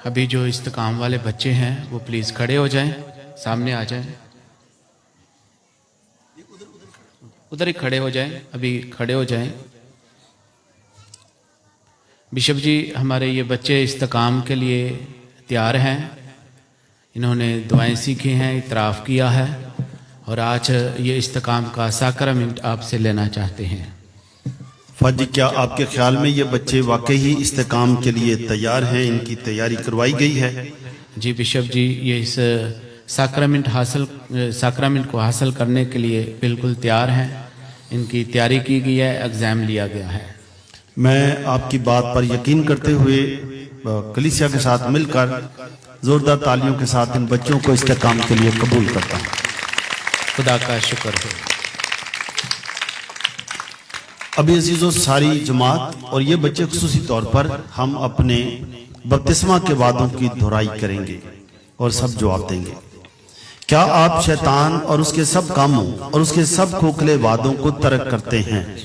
अभी जो इस्तेकाम वाले बच्चे हैं वो प्लीज़ खड़े हो जाएं, सामने आ जाएं, उधर ही खड़े हो जाएं, अभी खड़े हो जाएं। बिशप जी, हमारे ये बच्चे इस्तेकाम के लिए तैयार हैं। इन्होंने दुआएं सीखी हैं, इतराफ़ किया है और आज ये इस्तेकाम का साक्रामेंट आपसे लेना चाहते हैं। फज, क्या आपके ख्याल में ये बच्चे वाकई ही इस्तेकाम के लिए तैयार हैं? इनकी तैयारी करवाई गई है? जी बिशप जी, ये इस साक्रामेंट को हासिल करने के लिए बिल्कुल तैयार हैं। इनकी तैयारी की गई है, एग्ज़ाम लिया गया है। मैं आपकी बात पर यकीन करते हुए कलीसिया के साथ मिलकर जोरदार तालियों के साथ इन बच्चों को इस्तेकाम के लिए कबूल करता हूँ। खुदा का शुक्र है। अभी अजीजों, सारी जमात और ये बच्चे खुसूसी तौर पर हम अपने बपतिस्मा के वादों की दोहराई करेंगे और सब जवाब देंगे। क्या आप शैतान और उसके सब कामों और उसके सब खोखले वादों को तर्क करते हैं?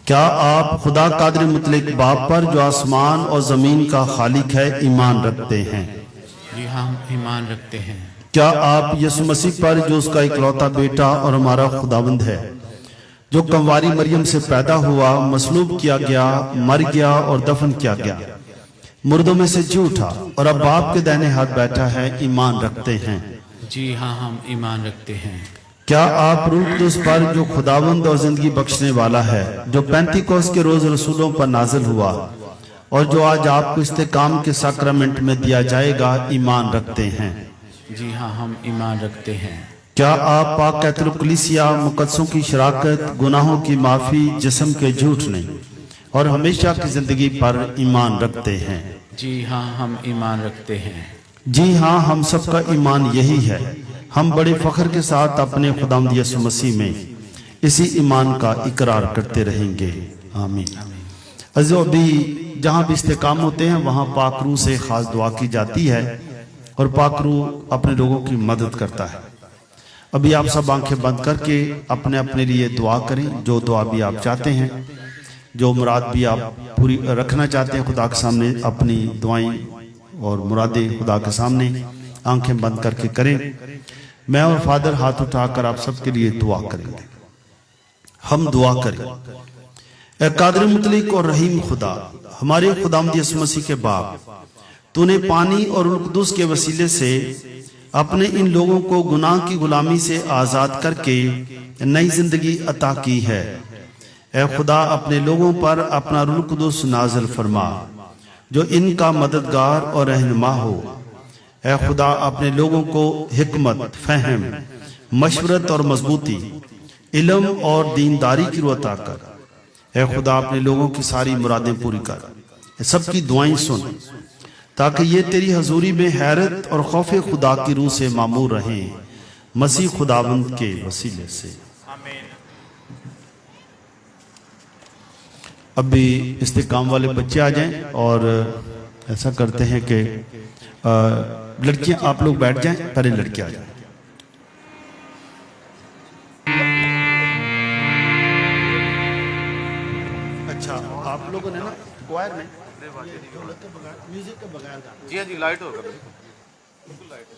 क्या आप खुदा कादिर मुतलक बाप पर जो आसमान और जमीन का खालिक है ईमान रखते हैं? जी हाँ, हम ईमान रखते हैं। क्या आप यीशु मसीह पर जो उसका इकलौता बेटा और हमारा खुदावंद है, जो कंवारी मरियम से पैदा हुआ, मसलूब किया गया, मर गया और दफन किया गया, मुर्दों में से जी उठा और अब बाप के दाहिने हाथ बैठा है, ईमान रखते हैं? जी हाँ, हम ईमान रखते हैं। क्या आप रूह कुदुस पर जो खुदावंद और जिंदगी बख्शने वाला है, जो पेंतीकोस के रोज रसूलों पर नाजिल हुआ और जो आज आपको इस्तेकाम के साक्रामेंट में दिया जाएगा, ईमान रखते हैं? जी हाँ, हम ईमान रखते हैं। क्या आप पाक कैथोलिक कलीसिया, मुकद्दसों की शराकत, गुनाहों की माफ़ी, जिस्म के झूठ नहीं और हमेशा की ज़िंदगी पर ईमान रखते हैं? जी हाँ, हम ईमान रखते हैं। जी हाँ, हम सबका ईमान यही है। हम बड़े फ़ख्र के साथ अपने खुदावंद यीशु मसीह में इसी ईमान का इकरार करते रहेंगे। आमीन। अज़ीज़ों, अभी जहाँ भी इस्तेकाम होते हैं वहाँ पाक रूह से ख़ास दुआ की जाती है और पाक रूह अपने लोगों की मदद करता है। अभी आप सब आंखें बंद करके अपने अपने लिए दुआ करें। जो दुआ भी आप चाहते हैं, जो मुराद भी आप पूरी रखना चाहते हैं खुदा के सामने, अपनी दुआएं और मुरादें खुदा के सामने आंखें बंद करके करें। मैं और फादर हाथ उठाकर आप सबके लिए दुआ करेंगे। हम दुआ करें। ए कादिर मुतलक और रहीम खुदा, हमारे खुदावंद यीशु मसीह के बाप, तूने पानी और रूह कुदुस के वसीले से अपने इन लोगों को गुनाह की गुलामी से आज़ाद करके नई जिंदगी अता की है। ए खुदा, अपने लोगों पर अपना रूह कुदुस नाज़िल फरमा जो इनका मददगार और रहनुमा हो। ए खुदा, अपने लोगों को हिकमत, फहम, मशवरत और मजबूती, इल्म और दीनदारी की रूह अता कर। ए खुदा, अपने लोगों की सारी मुरादें पूरी कर। सबकी दुआएं सुन ताकि ये तेरी हजूरी में हैरत और खौफ खुदा की रूह से मामूर रहें, मसीह खुदावंद के वसीले से। अभी इस्तेकाम वाले बच्चे आ जाएं और ऐसा करते हैं कि लड़कियां आप लोग बैठ जाएं, पहले लड़के आ जाएं। अच्छा, आप लोगों ने ना क्वायर में म्यूजिक के बगैर जी हाँ जी, लाइट होगा बिल्कुल लाइट है।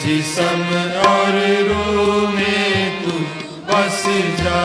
जिसम और रूह में तू बस जा।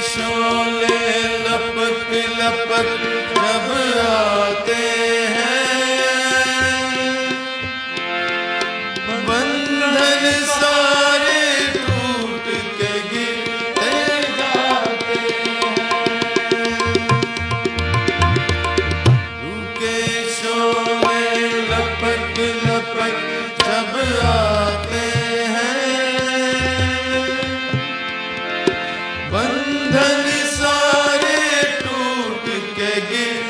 शोले लपक लपक जब आते हैं, बंधन सारे टूट के गिरते जाते हैं। रूके शोले लपक लपक जब आते हैं, बंधन सारे टूट के गिर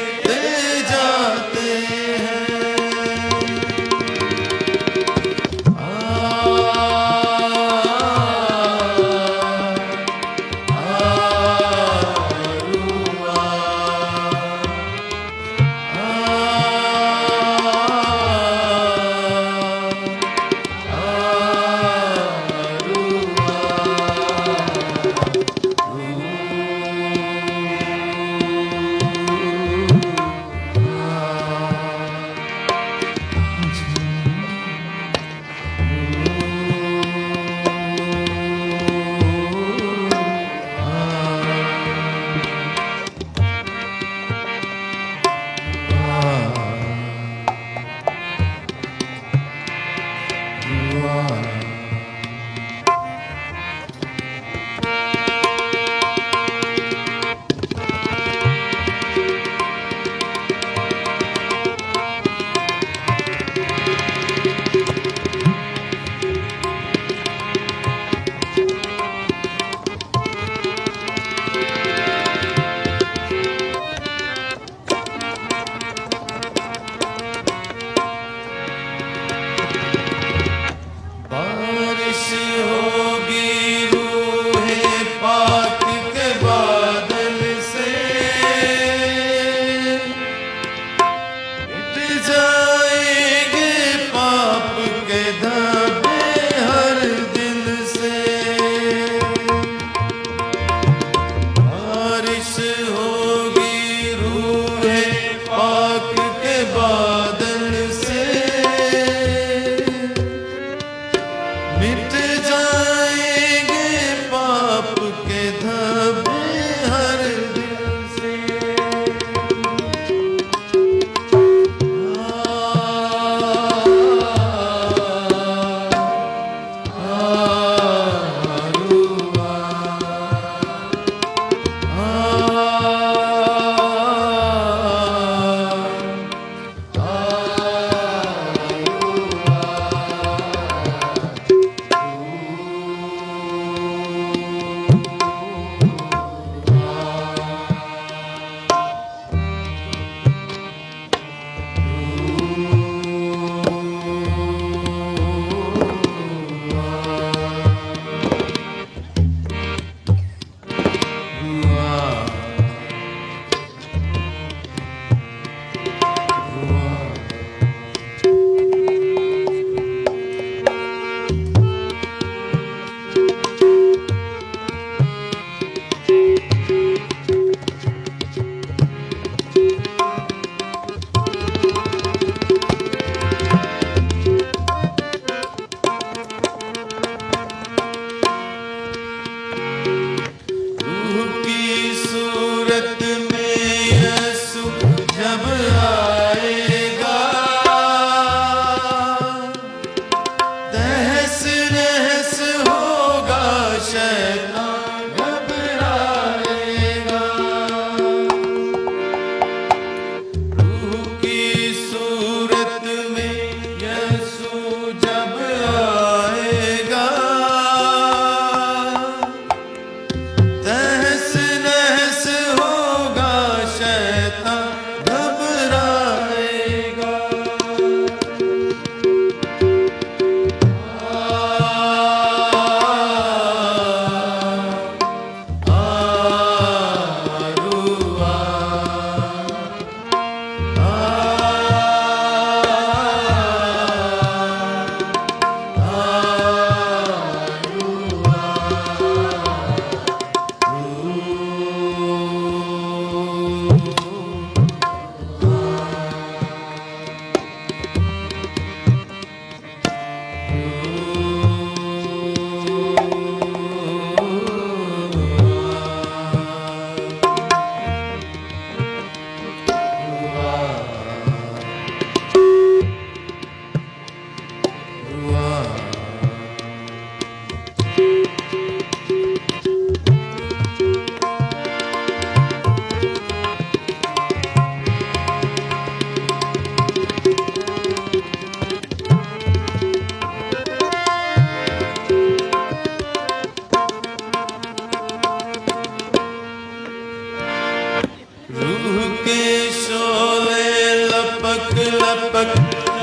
रूह के शोले लपक लपक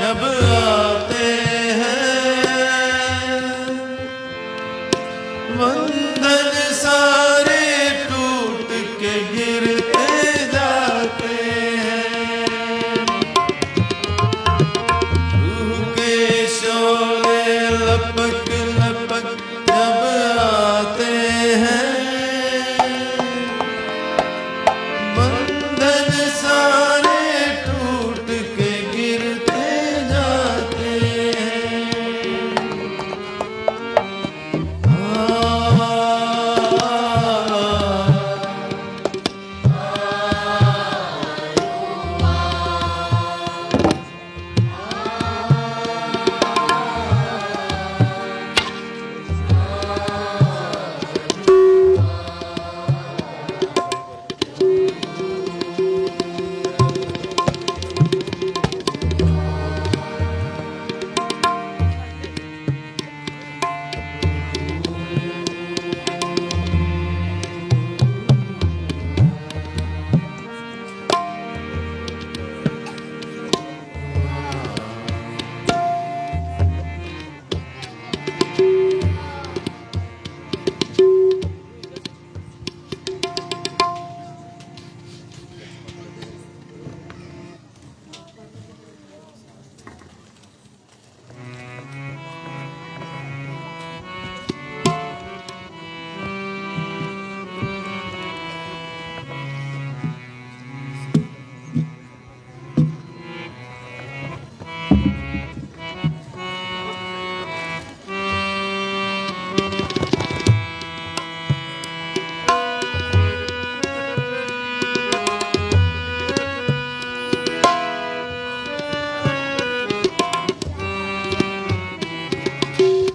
जब आते हैं, बंधन सारे टूट के गिरते जाते हैं। रूह के शोले लपक लपक जब आते हैं, बंधन सारे टूट के गिरते जाते हैं।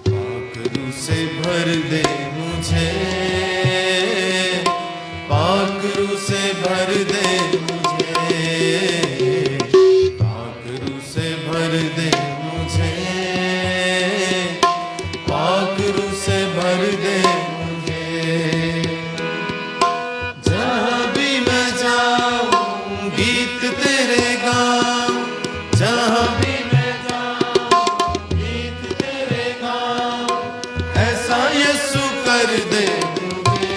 पाखरू से भर दे मुझे, पाखरू से भर दे मुझे, पाखरू से भर दे मुझे, पाखरू से भर दे मुझे। जहाँ भी मैं जाऊं गीत तेरे गाऊं, जहाँ भी मैं जाऊं गीत तेरे गाऊं, ऐसा यीशु कर दे मुझे।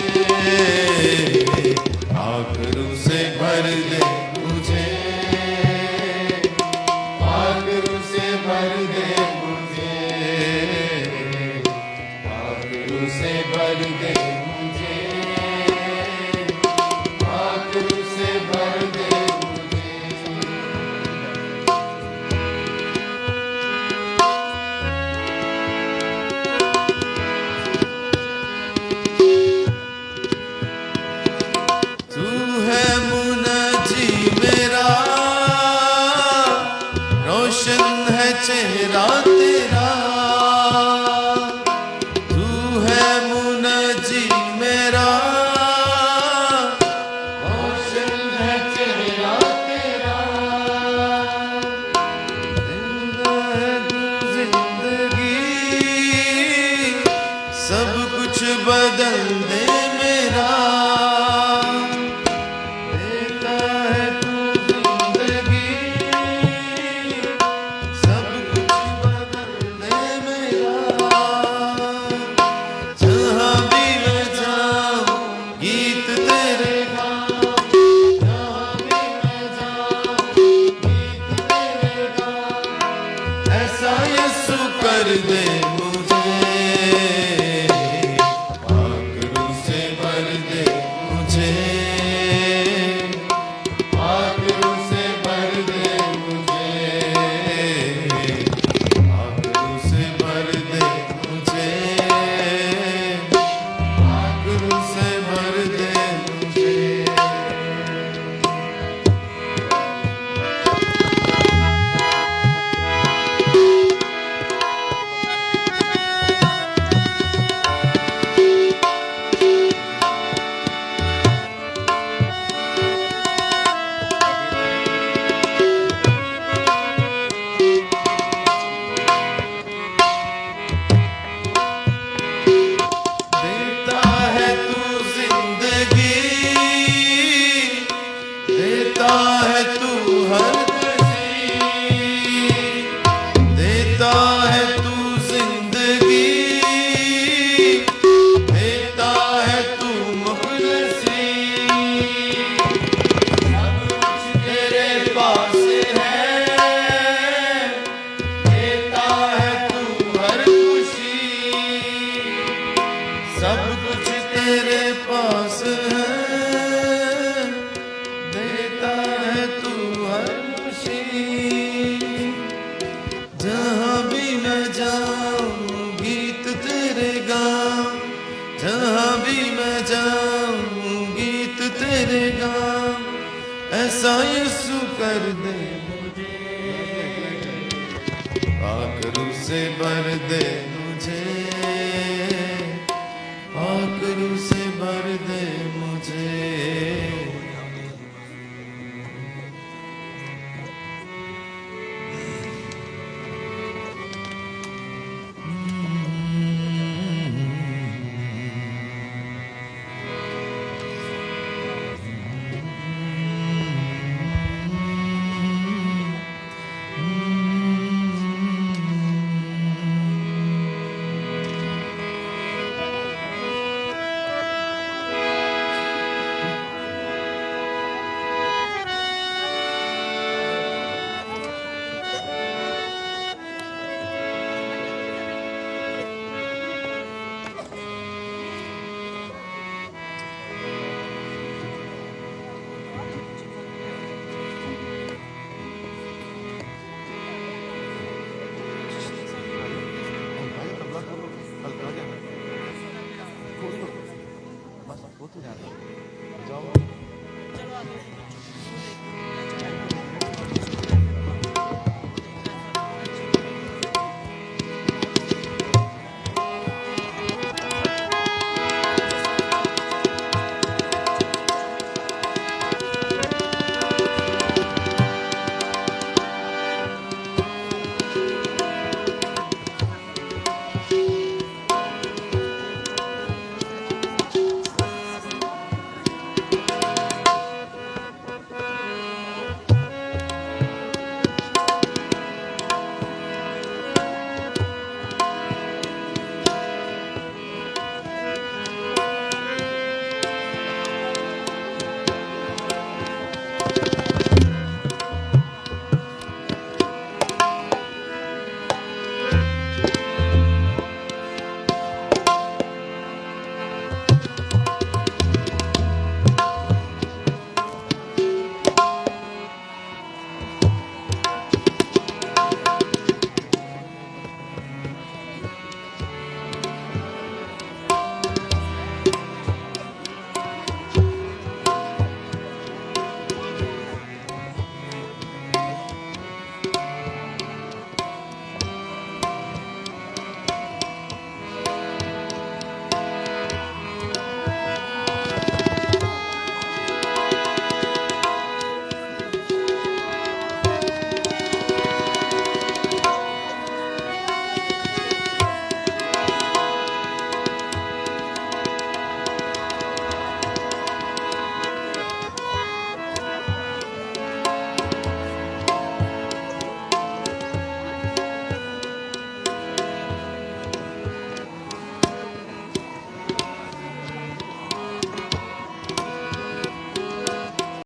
पाखरू से भर दे मुझे, पाखरू से भर दे मुझे, पाखरू से भर दे मुझे, पाखरू से भर दे मुझे। तू है मुनाजी मेरा, रोशन है चेहरा तेरा। तू है मुनाजी मेरा, रोशन है चेहरा तेरा। जिंदा है तू जिंदगी, सब कुछ बदल दे मेरा। देता है तू जिंदगी, सब कुछ बदल ऐसा यीशु कर दे मुझे, आखिर से भर दे मुझे।